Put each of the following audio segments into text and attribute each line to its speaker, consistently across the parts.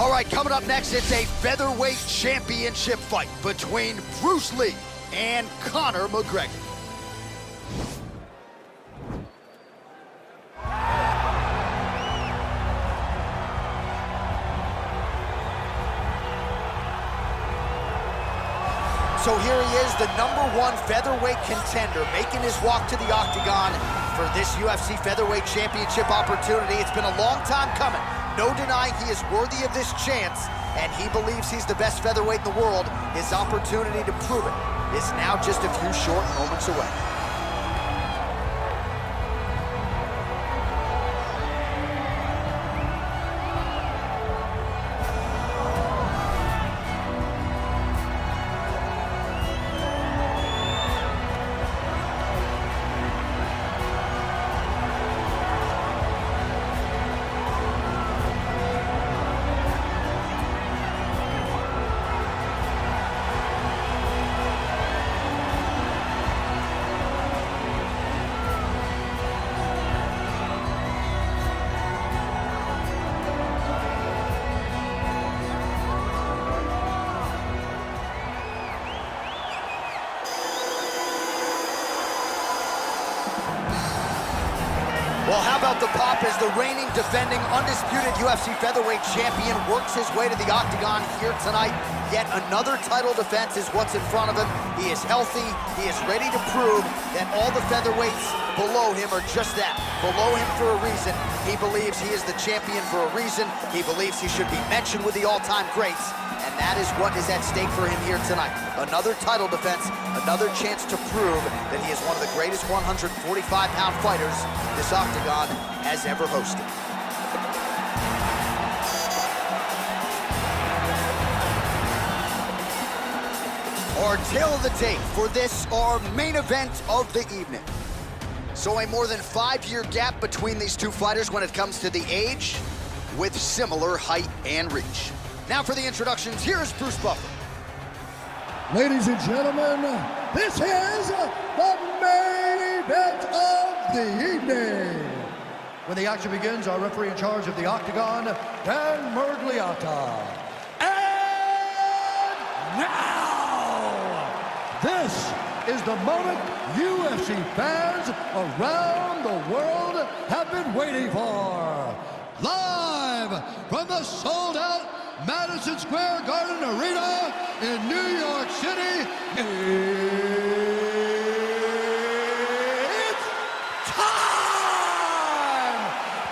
Speaker 1: All right, coming up next, it's a featherweight championship fight between Bruce Lee and Conor McGregor. So here he is, the #1 featherweight contender, making his walk to the octagon for this UFC featherweight championship opportunity. It's been a long time coming. No denying he is worthy of this chance, and he believes he's the best featherweight in the world. His opportunity to prove it is now just a few short moments away. Well, how about the pop as the reigning, defending, undisputed UFC featherweight champion works his way to the octagon here tonight. Yet another title defense is what's in front of him. He is healthy. He is ready to prove that all the featherweights below him are just that, below him for a reason. He believes he is the champion for a reason. He believes he should be mentioned with the all-time greats. And that is what is at stake for him here tonight. Another title defense, another chance to prove that he is one of the greatest 145-pound fighters this octagon has ever hosted. Our tale of the tape for this, our main event of the evening. So a more than 5-year gap between these two fighters when it comes to the age, with similar height and reach. Now for the introductions, here is Bruce Buffer.
Speaker 2: Ladies and gentlemen, this is the main event of the evening. When the action begins, our referee in charge of the octagon, Dan Mergliata. And now, this is the moment UFC fans around the world have been waiting for. Live from the sold-out Madison Square Garden Arena in New York City, it's time!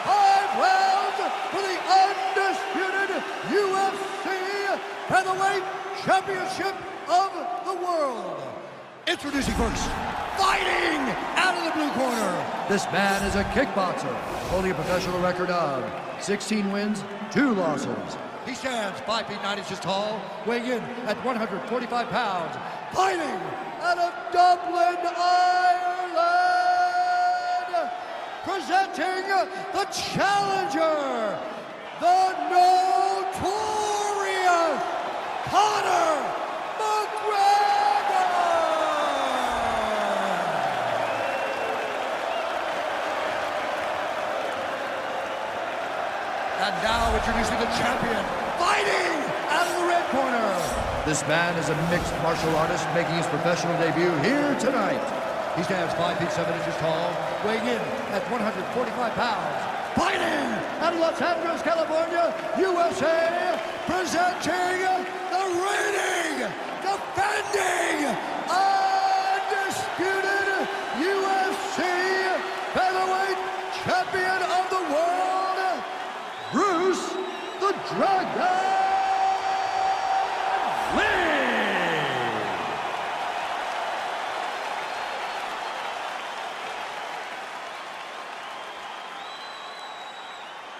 Speaker 2: 5 rounds for the undisputed UFC Featherweight Championship of the world. Introducing first, fighting out of the blue corner. This man is a kickboxer, holding a professional record of 16 wins, 2 losses. He stands 5 feet 9 inches tall, weighing in at 145 pounds, fighting out of Dublin, Ireland, presenting the challenger, the notorious Conor McGregor! And now introducing the champion, fighting out of the red corner. This man is a mixed martial artist making his professional debut here tonight. He stands 5 feet 7 inches tall, weighing in at 145 pounds. Fighting out of Los Angeles, California, USA, presenting the reigning, defending, undisputed UFC featherweight champion of the world, Bruce the Dragon Lee!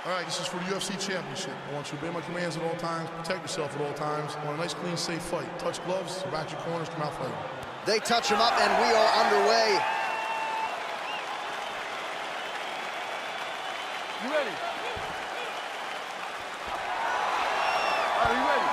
Speaker 3: All right, this is for the UFC Championship. I want you to obey my commands at all times, protect yourself at all times. I want a nice, clean, safe fight. Touch gloves, surround your corners, come out fighting.
Speaker 1: They touch him up, and we are underway.
Speaker 4: You ready? Are you ready?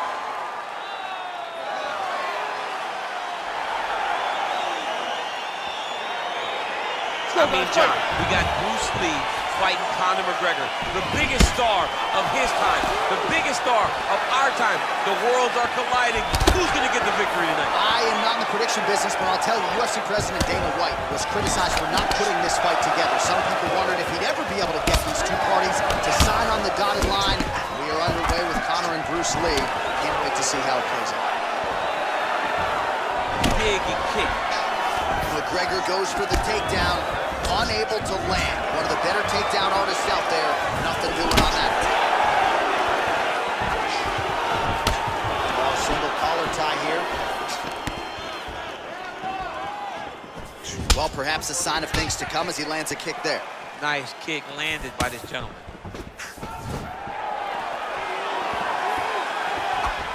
Speaker 5: I mean, John, we got Bruce Lee fighting Conor McGregor, the biggest star of his time, the biggest star of our time. The worlds are colliding. Who's going to get the victory tonight?
Speaker 1: I am not in the prediction business, but I'll tell you, UFC President Dana White was criticized for not putting this fight together. Some people wondered if he'd ever be able to get these two parties to sign on the dotted line. We are underway with Conor and Bruce Lee. Can't wait to see how it plays out.
Speaker 5: Big kick.
Speaker 1: McGregor goes for the takedown, unable to land. One of the better takedown artists out there. Nothing doing on that. Single collar tie here. Well, perhaps a sign of things to come as he lands a kick there.
Speaker 5: Nice kick landed by this gentleman.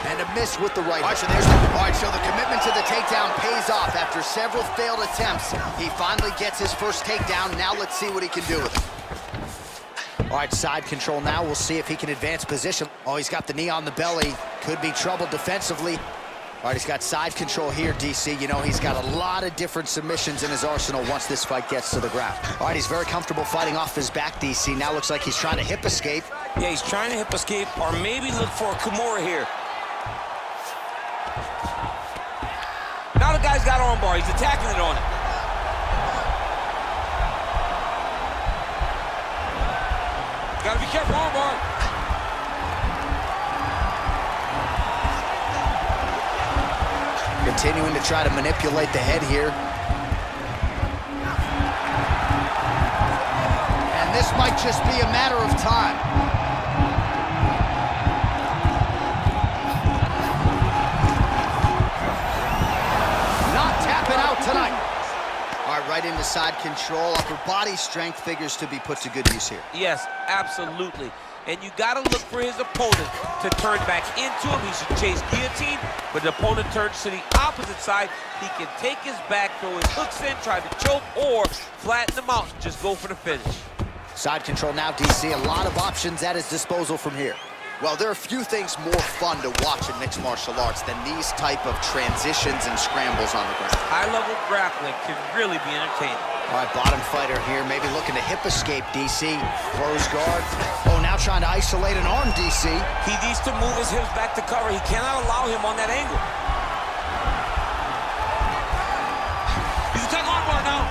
Speaker 1: And a miss with the right. All right, so the commitment to the takedown pays off. After several failed attempts, he finally gets his first takedown. Now let's see what he can do with it. All right, side control now. We'll see if he can advance position. Oh, he's got the knee on the belly. Could be trouble defensively. All right, he's got side control here, DC. You know, he's got a lot of different submissions in his arsenal once this fight gets to the ground. All right, he's very comfortable fighting off his back, DC. Now looks like he's trying to hip escape.
Speaker 6: Yeah, he's trying to hip escape or maybe look for a Kimura here.
Speaker 5: Now the guy's got armbar. He's attacking it on it. Gotta be careful, armbar.
Speaker 1: Continuing to try to manipulate the head here. And this might just be a matter of time. Not tapping out tonight. All right, right into side control. Upper body strength figures to be put to good use here.
Speaker 5: Yes, absolutely. And you got to look for his opponent to turn back into him. He should chase guillotine, but the opponent turns to the opposite side. He can take his back, throw his hooks in, try to choke, or flatten him out and just go for the finish.
Speaker 1: Side control now, DC. A lot of options at his disposal from here. Well, there are few things more fun to watch in mixed martial arts than these type of transitions and scrambles on the ground.
Speaker 5: High-level grappling can really be entertaining.
Speaker 1: All right, bottom fighter here, maybe looking to hip escape, DC. Close guard. Oh, now trying to isolate an arm, DC.
Speaker 6: He needs to move his hips back to cover. He cannot allow him on that angle.
Speaker 5: He's attacking armbar now.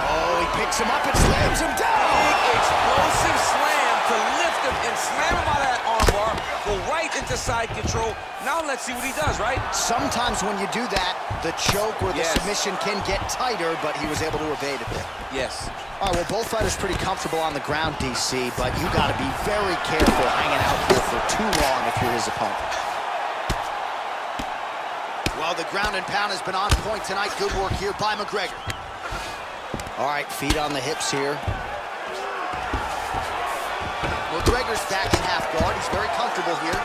Speaker 1: Oh, he picks him up and slams him down.
Speaker 5: Big explosive slam to lift him and slam him out of that armbar. Go right into side control. Now let's see what he does, right?
Speaker 1: Sometimes when you do that, the choke or the submission can get tighter, but he was able to evade it there.
Speaker 5: Yes.
Speaker 1: All right, well, both fighters pretty comfortable on the ground, DC, but you got to be very careful hanging out here for too long if you're his opponent. Well, the ground and pound has been on point tonight. Good work here by McGregor. All right, feet on the hips here. McGregor's back in half guard. He's very comfortable here.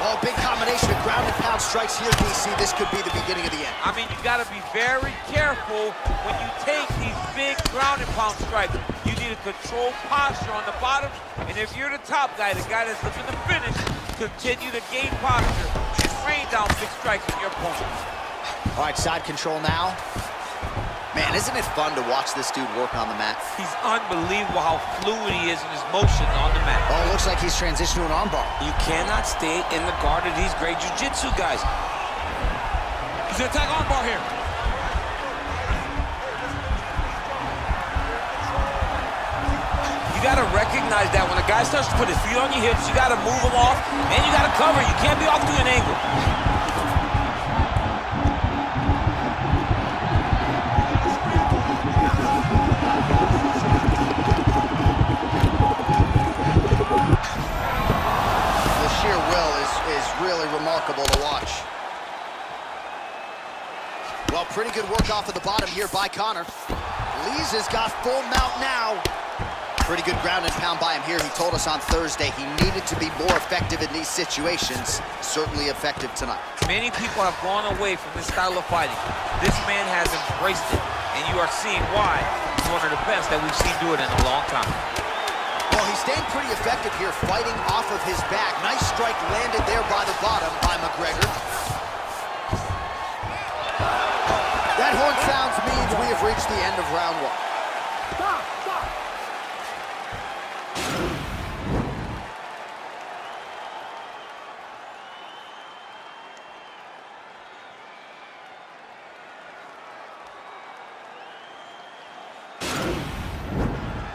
Speaker 1: Oh, big combination of ground and pound strikes here, DC. This could be the beginning of the end.
Speaker 5: I mean, you got to be very careful when you take these big ground and pound strikes. You need a controlled posture on the bottom, and if you're the top guy, the guy that's looking to finish, continue to gain posture and rain down big strikes on your opponent.
Speaker 1: All right, side control now. Man, isn't it fun to watch this dude work on the mat?
Speaker 5: He's unbelievable how fluid he is in his motion on the mat.
Speaker 1: Oh, it looks like he's transitioned to an armbar.
Speaker 6: You cannot stay in the guard of these great jiu-jitsu guys.
Speaker 5: He's gonna attack armbar here. You gotta recognize that when a guy starts to put his feet on your hips, you gotta move him off, and you gotta cover. You can't be off to an angle.
Speaker 1: Remarkable to watch. Well, pretty good work off of the bottom here by Conor. Lee's has got full mount now. Pretty good ground and pound by him here. He told us on Thursday he needed to be more effective in these situations. Certainly effective tonight.
Speaker 5: Many people have gone away from this style of fighting. This man has embraced it, and you are seeing why he's one of the best that we've seen do it in a long time.
Speaker 1: Well, he's staying pretty effective here, fighting off of his back. Nice strike landed there by the bottom by McGregor. That horn sounds means we have reached the end of round one.
Speaker 4: Stop, stop.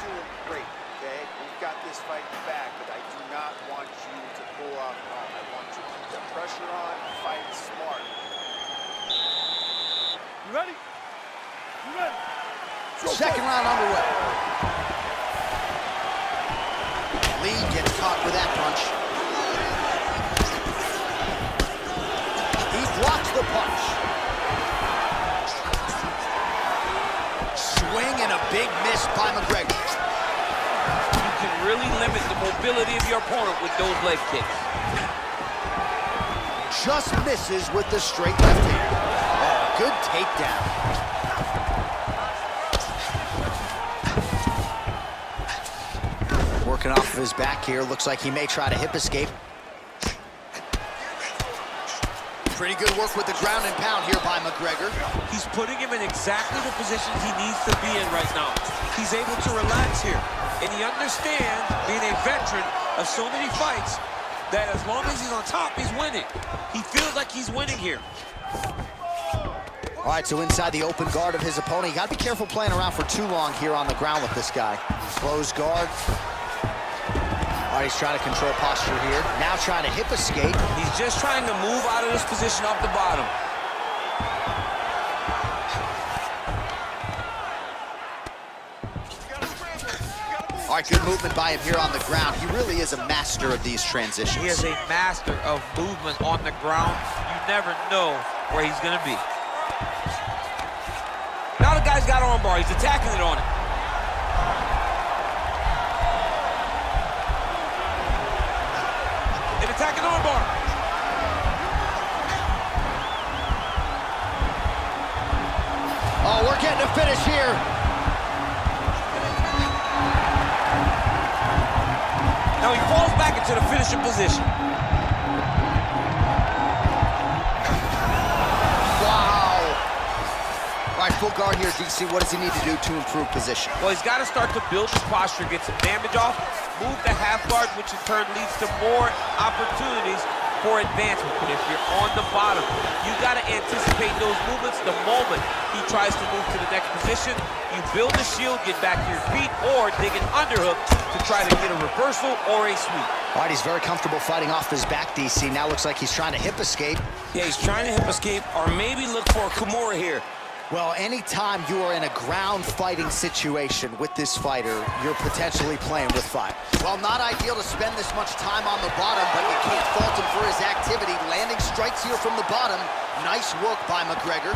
Speaker 7: Doing great, okay? We've got this fight back, but I do not want you to pull out home. I want you to keep the pressure on, fight smart.
Speaker 4: You ready? You ready?
Speaker 1: Second round underway. Lee gets caught with that punch. He blocks the punch. Swing and a big miss by McGregor.
Speaker 5: You can really limit the mobility of your opponent with those leg kicks.
Speaker 1: Just misses with the straight left hand. Oh, good takedown. Working off of his back here. Looks like he may try to hip escape. Pretty good work with the ground and pound here by McGregor.
Speaker 6: He's putting him in exactly the positions he needs to be in right now. He's able to relax here. And he understands, being a veteran of so many fights, that as long as he's on top, he's winning. He feels like he's winning here.
Speaker 1: All right, so inside the open guard of his opponent. You got to be careful playing around for too long here on the ground with this guy. Closed guard. All right, he's trying to control posture here. Now trying to hip escape.
Speaker 6: He's just trying to move out of this position off the bottom.
Speaker 1: All right, good movement by him here on the ground. He really is a master of these transitions.
Speaker 5: He is a master of movement on the ground. You never know where he's gonna be.
Speaker 6: Now the guy's got armbar. He's attacking it on it. An attacking armbar.
Speaker 1: Oh, we're getting a finish here.
Speaker 6: Now he falls back into the finishing position.
Speaker 1: Wow. All right, full guard here, DC. What does he need to do to improve position?
Speaker 5: Well, he's got to start to build his posture, get some damage off, move the half guard, which in turn leads to more opportunities for advancement. But if you're on the bottom, you got to anticipate those movements the moment he tries to move to the next position. You build the shield, get back to your feet, or dig an underhook to try to get a reversal or a sweep.
Speaker 1: All right, he's very comfortable fighting off his back, DC. Now looks like he's trying to hip escape.
Speaker 6: Yeah, he's trying to hip escape or maybe look for a Kimura here.
Speaker 1: Well, anytime you are in a ground fighting situation with this fighter, you're potentially playing with fire. Well, not ideal to spend this much time on the bottom, but you can't fault him for his activity. Landing strikes here from the bottom. Nice work by McGregor.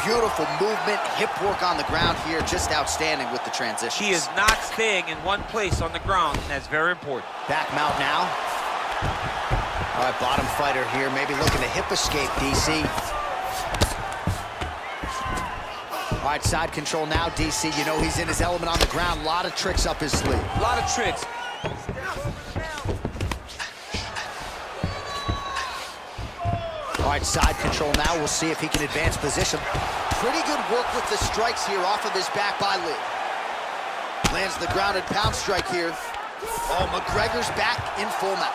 Speaker 1: Beautiful movement, hip work on the ground here. Just outstanding with the transitions.
Speaker 5: He is not staying in one place on the ground, and that's very important.
Speaker 1: Back mount now. All right, bottom fighter here, maybe looking to hip escape, DC. All right, side control now, DC. You know he's in his element on the ground. A lot of tricks up his sleeve.
Speaker 6: A lot of tricks.
Speaker 1: All right, side control now. We'll see if he can advance position. Pretty good work with the strikes here off of his back by Lee. Lands the grounded pound strike here. Oh, McGregor's back in full mount.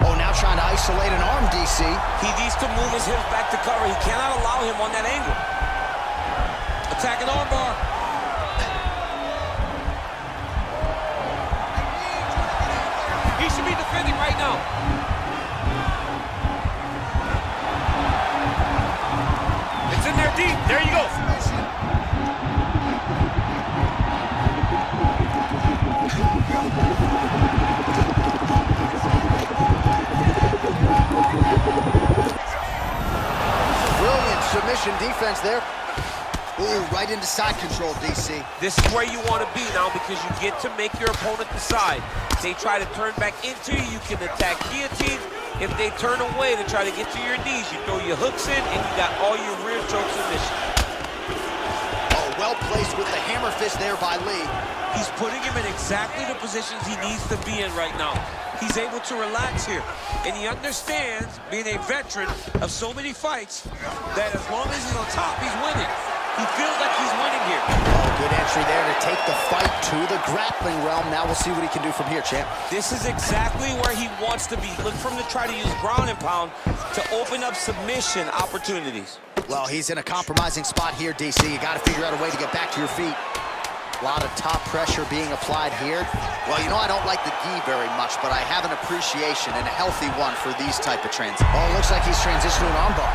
Speaker 1: Oh, now trying to isolate an arm, DC.
Speaker 6: He needs to move his hips back to cover. He cannot allow him on that angle. Attacking armbar.
Speaker 5: He should be defending right now. It's in there deep. There you go.
Speaker 1: Brilliant submission defense there. Ooh, right into side control, DC.
Speaker 5: This is where you want to be now because you get to make your opponent decide. They try to turn back into you, you can attack guillotine. If they turn away to try to get to your knees, you throw your hooks in and you got all your rear choke submission.
Speaker 1: Oh, well placed with the hammer fist there by Lee.
Speaker 6: He's putting him in exactly the positions he needs to be in right now. He's able to relax here. And he understands, being a veteran of so many fights, that as long as he's on top, he's winning. He feels like he's winning here.
Speaker 1: Oh, good entry there to take the fight to the grappling realm. Now we'll see what he can do from here, champ.
Speaker 6: This is exactly where he wants to be. Look for him to try to use ground and pound to open up submission opportunities.
Speaker 1: Well, he's in a compromising spot here, DC. You got to figure out a way to get back to your feet. A lot of top pressure being applied here. Well, you know, I don't like the gi very much, but I have an appreciation and a healthy one for these type of trends. Oh, looks like he's transitioning an armbar.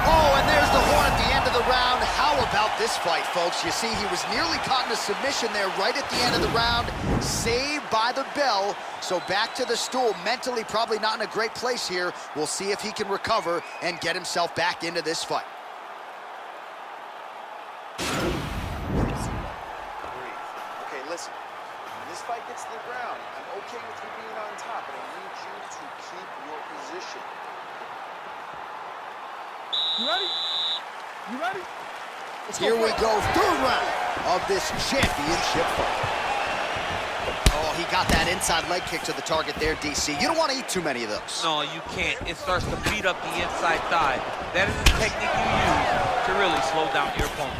Speaker 1: Oh, and there's the horn at the end of the round. How about this fight, folks? You see, he was nearly caught in a submission there right at the end of the round. Saved by the bell. So back to the stool. Mentally, probably not in a great place here. We'll see if he can recover and get himself back into this fight.
Speaker 7: Listen, when this fight gets to the ground, I'm okay with you being on top, but I need you to keep your position.
Speaker 4: You ready? You ready?
Speaker 1: Here we go, third round of this championship fight. Oh, he got that inside leg kick to the target there, DC. You don't want to eat too many of those.
Speaker 5: No, you can't. It starts to beat up the inside thigh. That is the technique you use to really slow down your opponent.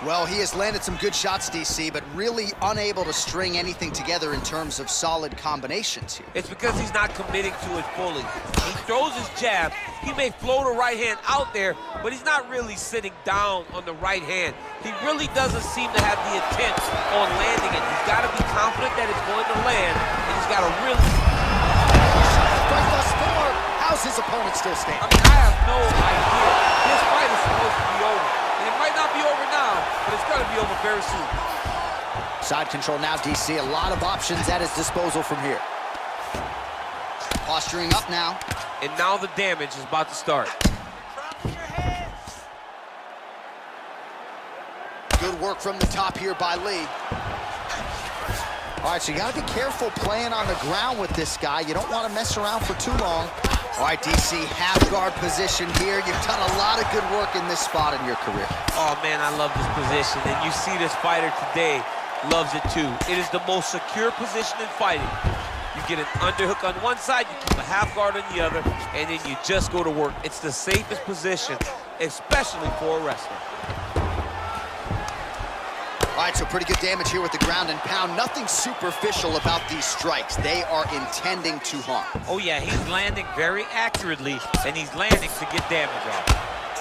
Speaker 1: Well, he has landed some good shots, DC, but really unable to string anything together in terms of solid combinations here.
Speaker 5: It's because he's not committing to it fully. He throws his jab. He may float a right hand out there, but he's not really sitting down on the right hand. He really doesn't seem to have the intent on landing it. He's got to be confident that it's going to land, and he's got to really...
Speaker 1: Right thus far, how's his opponent still standing?
Speaker 5: I mean, I have no idea. This fight is supposed to be over. And it might not be over now, but it's going to be over very soon.
Speaker 1: Side control now, DC. A lot of options at his disposal from here. Posturing up now.
Speaker 5: And now the damage is about to start.
Speaker 1: Good work from the top here by Lee. All right, so you got to be careful playing on the ground with this guy. You don't want to mess around for too long. All right, DC, half guard position here. You've done a lot of good work in this spot in your career.
Speaker 5: Oh, man, I love this position. And you see this fighter today loves it, too. It is the most secure position in fighting. You get an underhook on one side, you keep a half guard on the other, and then you just go to work. It's the safest position, especially for a wrestler.
Speaker 1: All right, so pretty good damage here with the ground and pound. Nothing superficial about these strikes. They are intending to harm.
Speaker 5: Oh, yeah, he's landing very accurately, and he's landing to get damage off.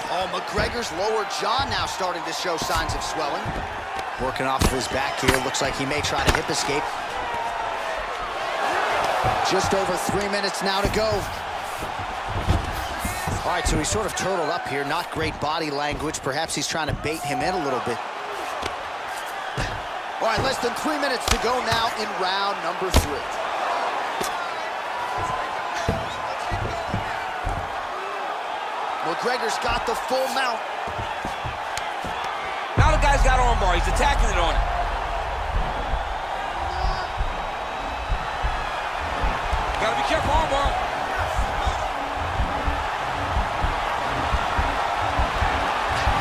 Speaker 1: Oh, McGregor's lower jaw now starting to show signs of swelling. Working off of his back here. Looks like he may try to hip escape. Just over 3 minutes now to go. All right, so he's sort of turtled up here. Not great body language. Perhaps he's trying to bait him in a little bit. All right, less than 3 minutes to go now in round number 3. McGregor's got the full mount.
Speaker 5: Now the guy's got armbar. He's attacking it on it. Gotta be careful, armbar.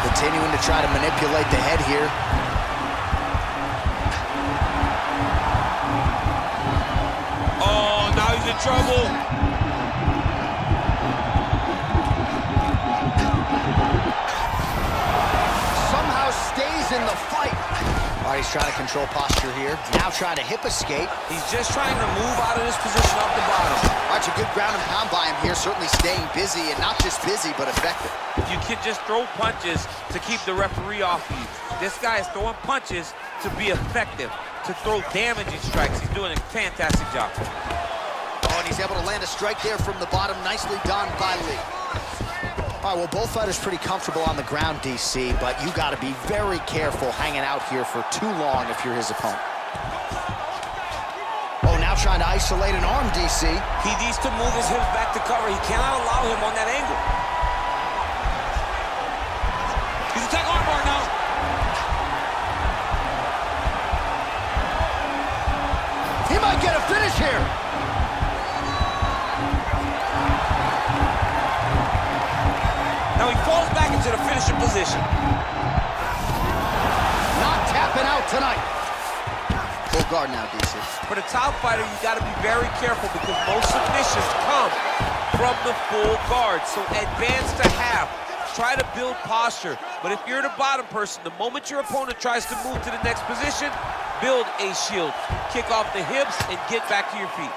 Speaker 1: Continuing to try to manipulate the head here.
Speaker 5: Oh, now he's in trouble.
Speaker 1: Somehow stays in the fight. All right, he's trying to control posture here. Now trying to hip escape.
Speaker 6: He's just trying to move out of this position off the bottom.
Speaker 1: All right, a good ground and pound by him here. Certainly staying busy, and not just busy, but effective.
Speaker 5: You can just throw punches to keep the referee off you. This guy is throwing punches to be effective, to throw damaging strikes. He's doing a fantastic job.
Speaker 1: Oh, and he's able to land a strike there from the bottom. Nicely done by Lee. All right, well, both fighters pretty comfortable on the ground, DC, but you got to be very careful hanging out here for too long if you're his opponent. Oh, now trying to isolate an arm, DC.
Speaker 6: He needs to move his hips back to cover. He cannot allow him on that angle. He's attacking armbar now.
Speaker 1: He might get a finish here.
Speaker 6: Now he falls back into the finishing position.
Speaker 1: Not tapping out tonight. Well, the guard now, DC.
Speaker 5: For the top fighter, you got to be very careful because most submissions come from the full guard. So advance to half. Try to build posture. But if you're the bottom person, the moment your opponent tries to move to the next position, build a shield. Kick off the hips and get back to your feet.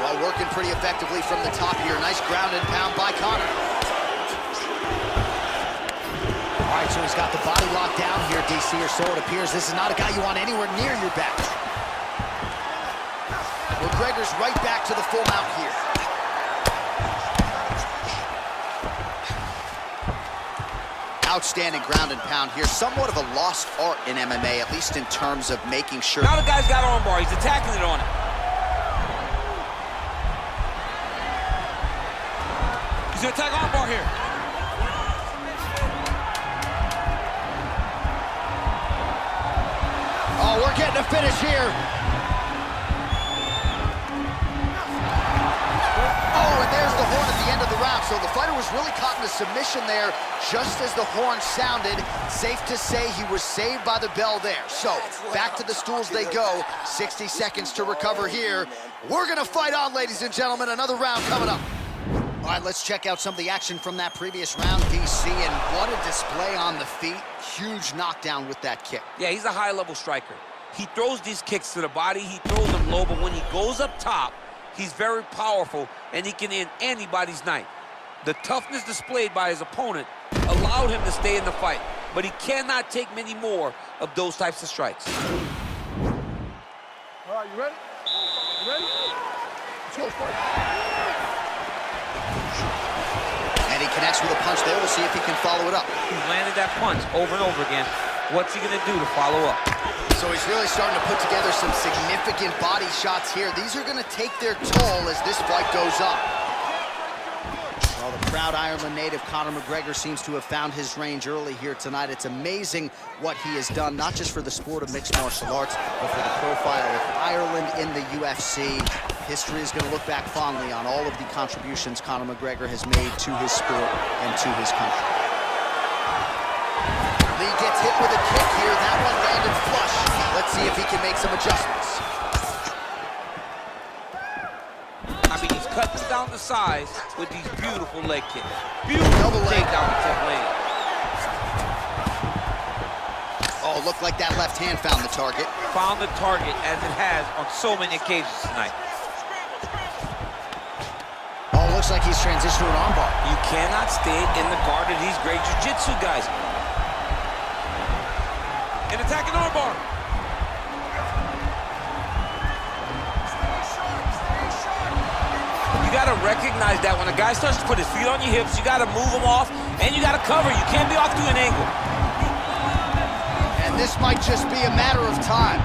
Speaker 1: Well, working pretty effectively from the top here. Nice ground and pound by Conor. All right, so he's got the body locked down here, DC, or so it appears. This is not a guy you want anywhere near your back. McGregor's right back to the full mount here. Outstanding ground and pound here. Somewhat of a lost art in MMA, at least in terms of making sure.
Speaker 6: Now the guy's got armbar. He's attacking it on it. He's gonna attack armbar here.
Speaker 1: Oh, we're getting a finish here. Oh, and there's the horn at the end of the round. So the fighter was really caught in a submission there just as the horn sounded. Safe to say he was saved by the bell there. So back to the stools they go. 60 seconds to recover here. We're gonna fight on, ladies and gentlemen. Another round coming up. All right, let's check out some of the action from that previous round, DC, and what a display on the feet. Huge knockdown with that kick.
Speaker 6: Yeah, he's a high-level striker. He throws these kicks to the body, he throws them low, but when he goes up top, he's very powerful, and he can end anybody's night. The toughness displayed by his opponent allowed him to stay in the fight, but he cannot take many more of those types of strikes.
Speaker 4: All right, you ready? You ready? Let's go, fight.
Speaker 1: And he connects with a punch there. We'll see if he can follow it up.
Speaker 5: He's landed that punch over and over again. What's he gonna do to follow up?
Speaker 1: So he's really starting to put together some significant body shots here. These are gonna take their toll as this fight goes on. Well, the proud Ireland native Conor McGregor seems to have found his range early here tonight. It's amazing what he has done, not just for the sport of mixed martial arts, but for the profile of Ireland in the UFC. History is going to look back fondly on all of the contributions Conor McGregor has made to his sport and to his country. Lee gets hit with a kick here. That one landed flush. Let's see if he can make some adjustments.
Speaker 5: I mean, he's cutting down the size with these beautiful leg kicks. Beautiful
Speaker 1: Double leg.
Speaker 5: takedown attempt leg.
Speaker 1: Oh, looked like that left hand found the target.
Speaker 5: Found the target as it has on so many occasions tonight.
Speaker 1: Oh, looks like he's transitioned to an armbar.
Speaker 6: You cannot stay in the guard of these great jiu-jitsu guys. An attacking armbar. You gotta recognize that when a guy starts to put his feet on your hips, you gotta move him off, and you gotta cover. You can't be off to an angle.
Speaker 1: And this might just be a matter of time.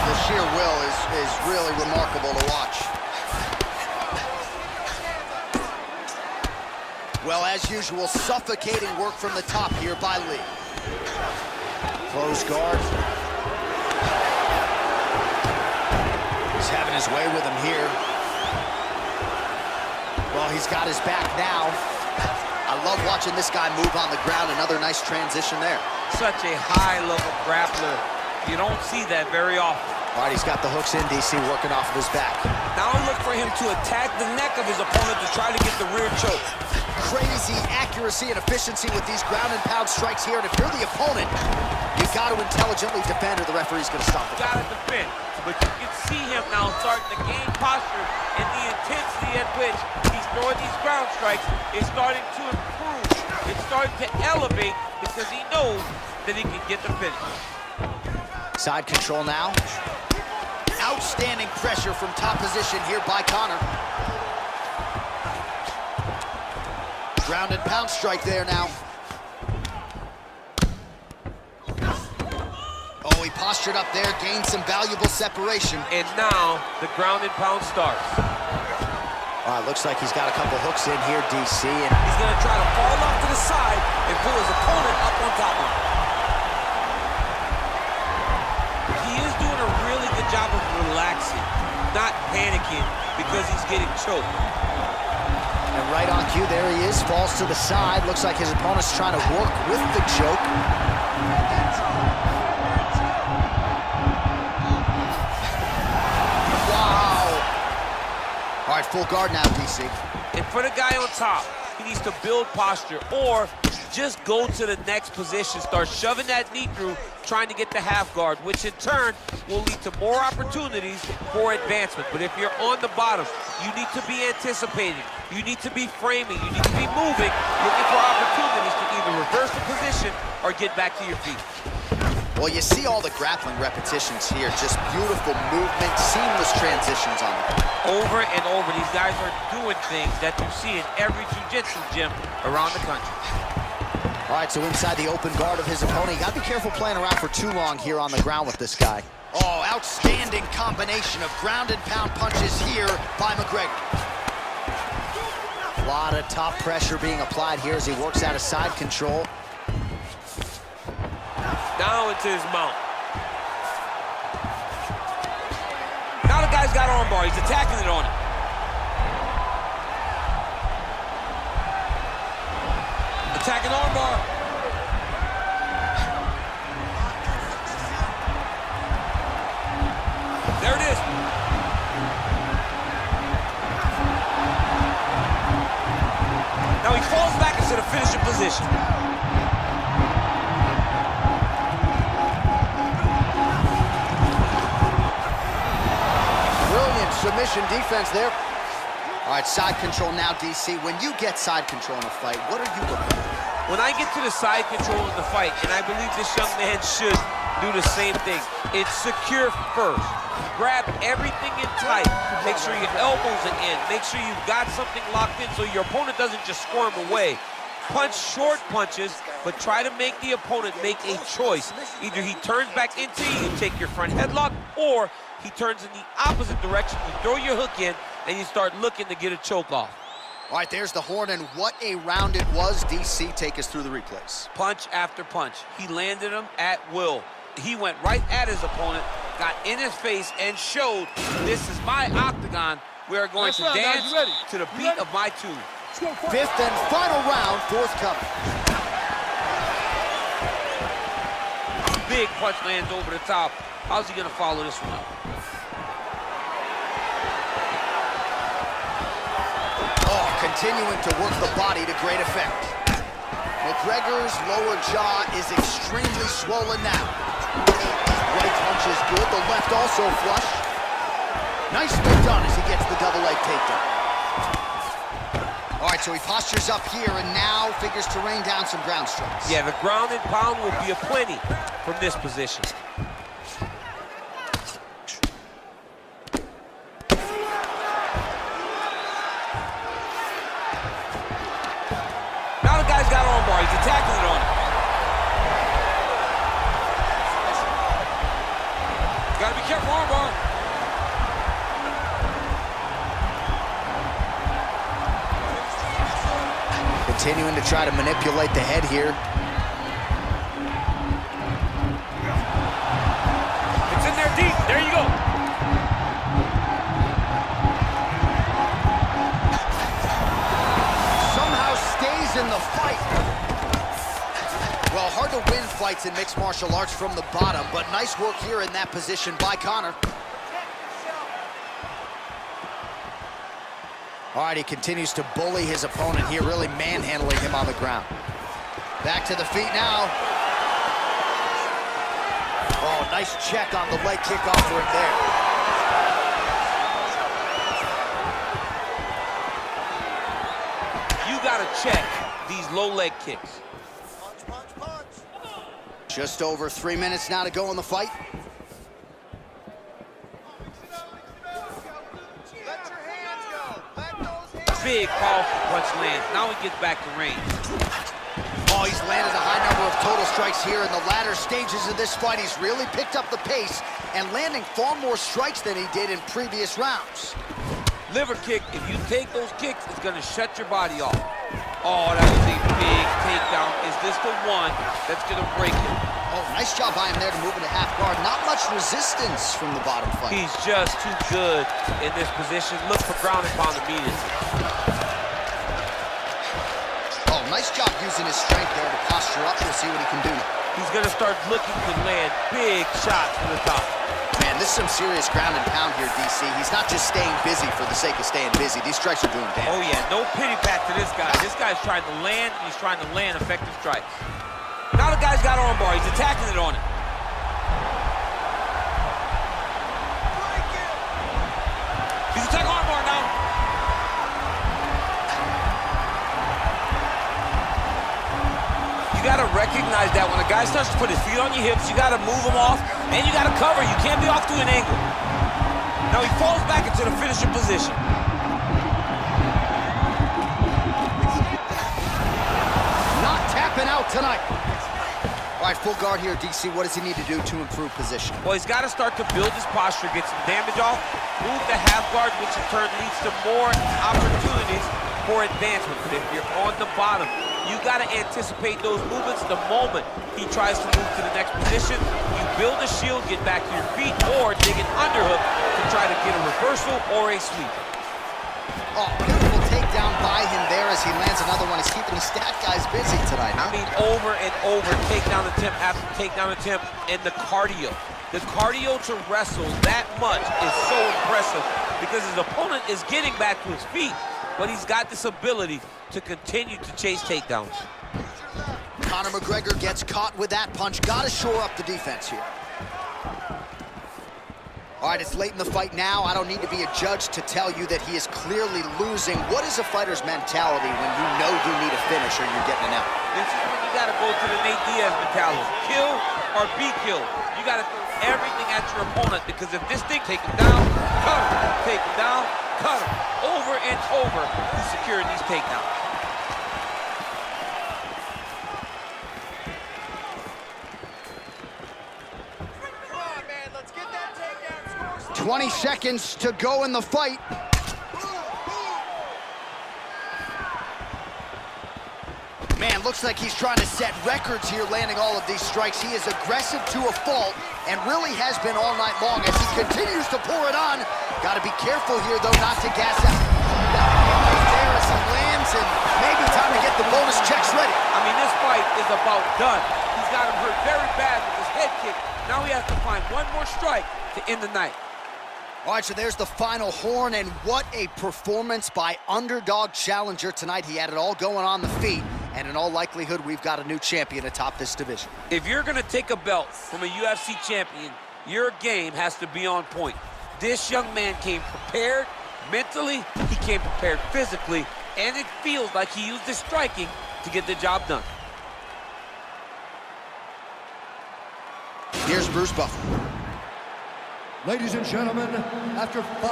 Speaker 1: The sheer will is really remarkable to watch. Well, as usual, suffocating work from the top here by Lee. Close guard. He's having his way with him here. Well, he's got his back now. I love watching this guy move on the ground. Another nice transition there.
Speaker 5: Such a high-level grappler. You don't see that very often.
Speaker 1: All right, he's got the hooks in, DC, working off of his back.
Speaker 6: Now look for him to attack the neck of his opponent to try to get the rear choke.
Speaker 1: Crazy accuracy and efficiency with these ground and pound strikes here. And if you're the opponent, you've got to intelligently defend or the referee's going to stop it.
Speaker 5: Got to defend. But you can see him now starting to gain posture, and the intensity at which he's throwing these ground strikes is starting to improve. It's starting to elevate because he knows that he can get the finish.
Speaker 1: Side control now. Outstanding pressure from top position here by Conor. Ground and pound strike there now. Oh, he postured up there, gained some valuable separation.
Speaker 5: And now the ground and pound starts.
Speaker 1: All right, looks like he's got a couple hooks in here, DC. And
Speaker 6: He's going to try to fall off to the side and pull his opponent up on top of him. He is doing a really good job of relaxing, not panicking because he's getting choked.
Speaker 1: And right on cue, there he is, falls to the side. Looks like his opponent's trying to work with the choke. Wow. All right, full guard now, DC.
Speaker 5: And for the guy on top, he needs to build posture or just go to the next position, start shoving that knee through, trying to get the half guard, which in turn will lead to more opportunities for advancement. But if you're on the bottom, you need to be anticipating, you need to be framing, you need to be moving, looking for opportunities to either reverse the position or get back to your feet.
Speaker 1: Well, you see all the grappling repetitions here, just beautiful movement, seamless transitions on them.
Speaker 5: Over and over, these guys are doing things that you see in every jiu-jitsu gym around the country.
Speaker 1: All right, so inside the open guard of his opponent, you gotta be careful playing around for too long here on the ground with this guy. Oh, outstanding combination of ground and pound punches here by McGregor. A lot of top pressure being applied here as he works out of side control.
Speaker 5: Down into his mount. Now the guy's got armbar, he's attacking it on him. Attacking armbar. There it is. Now he falls back into the finishing position.
Speaker 1: Brilliant submission defense there. All right, side control now, DC. When you get side control in a fight, what are you looking for?
Speaker 5: When I get to the side control in the fight, and I believe this young man should do the same thing, it's secure first. Grab everything in tight. Make sure your elbows are in. Make sure you've got something locked in so your opponent doesn't just squirm away. Punch short punches, but try to make the opponent make a choice. Either he turns back into you, you take your front headlock, or he turns in the opposite direction, you throw your hook in, and you start looking to get a choke off.
Speaker 1: All right, there's the horn, and what a round it was. DC, take us through the replays.
Speaker 5: Punch after punch. He landed him at will. He went right at his opponent, got in his face, and showed, this is my octagon. We are going to dance to the beat of my tune.
Speaker 1: Fifth and final round forthcoming.
Speaker 5: Big punch lands over the top. How's he gonna follow this one up?
Speaker 1: Oh, continuing to work the body to great effect. McGregor's lower jaw is extremely swollen now. Right punch is good, the left also flush. Nicely done as he gets the double leg takedown. All right, so he postures up here and now figures to rain down some ground strikes.
Speaker 5: Yeah, the ground and pound will be aplenty from this position. Now the guy's got armbar, he's attacking it on him. Gotta be careful, armbar.
Speaker 1: Continuing to try to manipulate the head here.
Speaker 5: It's in there deep, there you go.
Speaker 1: Somehow stays in the fight. Well, hard to win fights in mixed martial arts from the bottom, but nice work here in that position by Conor. All right, he continues to bully his opponent here, really manhandling him on the ground. Back to the feet now. Oh, nice check on the leg kick off for him there.
Speaker 5: You gotta check these low leg kicks.
Speaker 2: Punch, punch, punch.
Speaker 1: Just over 3 minutes now to go in the fight.
Speaker 5: Big, powerful punch lands. Now he gets back to range.
Speaker 1: Oh, he's landed a high number of total strikes here in the latter stages of this fight. He's really picked up the pace and landing far more strikes than he did in previous rounds.
Speaker 5: Liver kick, if you take those kicks, it's gonna shut your body off. Oh, that was a big takedown. Is this the one that's gonna break him?
Speaker 1: Oh, nice job by him there to move into half guard. Not much resistance from the bottom fight.
Speaker 5: He's just too good in this position. Look for ground and pound immediately.
Speaker 1: Nice job using his strength there to posture up. We'll see what he can do.
Speaker 5: He's gonna start looking to land big shots from the top.
Speaker 1: Man, this is some serious ground and pound here, DC. He's not just staying busy for the sake of staying busy. These strikes are doing damage.
Speaker 5: Oh yeah, no pity pat to this guy. This guy's trying to land, and he's trying to land effective strikes. Now the guy's got armbar, he's attacking it on it. He's attacking armbar now. You gotta recognize that when a guy starts to put his feet on your hips, you gotta move him off, and you gotta cover. You can't be off to an angle. Now he falls back into the finishing position.
Speaker 1: Not tapping out tonight. All right, full guard here, DC. What does he need to do to improve position?
Speaker 5: Well, he's got to start to build his posture, get some damage off, move the half guard, which in turn leads to more opportunities for advancement. But if you're on the bottom, you got to anticipate those movements the moment he tries to move to the next position. You build a shield, get back to your feet, or dig an underhook to try to get a reversal or a sweep.
Speaker 1: Oh, beautiful takedown by him there as he lands another one. He's keeping the stat guys busy tonight.
Speaker 5: I mean, over and over, takedown attempt after takedown attempt, and the cardio. The cardio to wrestle that much is so impressive because his opponent is getting back to his feet, but he's got this ability to continue to chase takedowns.
Speaker 1: Conor McGregor gets caught with that punch. Got to shore up the defense here. All right, it's late in the fight now. I don't need to be a judge to tell you that he is clearly losing. What is a fighter's mentality when you know you need a finish or you're getting an out?
Speaker 5: This is when you got to go to the Nate Diaz mentality. Kill or be killed. You got to throw everything at your opponent because if this thing, take him down, cut him, take him down, cut him. Over and over, he's securing these takedowns.
Speaker 1: 20 seconds to go in the fight. Man, looks like he's trying to set records here, landing all of these strikes. He is aggressive to a fault and really has been all night long as he continues to pour it on. Got to be careful here, though, not to gas out. There as he lands, and maybe time to get the bonus checks ready.
Speaker 5: I mean, this fight is about done. He's got him hurt very bad with his head kick. Now he has to find one more strike to end the night.
Speaker 1: All right, so there's the final horn, and what a performance by underdog challenger tonight. He had it all going on the feet, and in all likelihood, we've got a new champion atop this division.
Speaker 5: If you're gonna take a belt from a UFC champion, your game has to be on point. This young man came prepared mentally, he came prepared physically, and it feels like he used his striking to get the job done.
Speaker 1: Here's Bruce Buffer.
Speaker 2: Ladies and gentlemen, after 5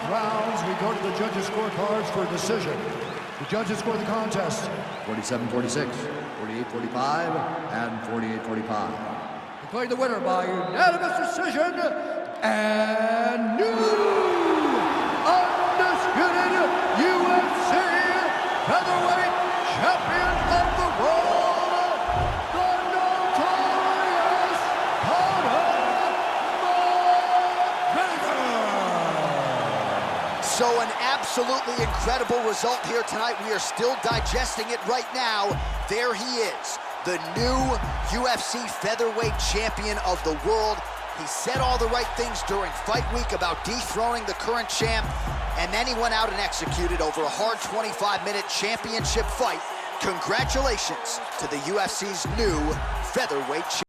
Speaker 2: rounds, we go to the judges' scorecards for a decision. The judges score the contest 47-46, 48-45, and 48-45. Declared the winner by unanimous decision, and new undisputed UFC featherweight champion of the world, the notorious Conor McGregor.
Speaker 1: So an absolutely incredible result here tonight. We are still digesting it right now. There he is, the new UFC featherweight champion of the world. He said all the right things during fight week about dethroning the current champ, and then he went out and executed over a hard 25-minute championship fight. Congratulations to the UFC's new featherweight champion.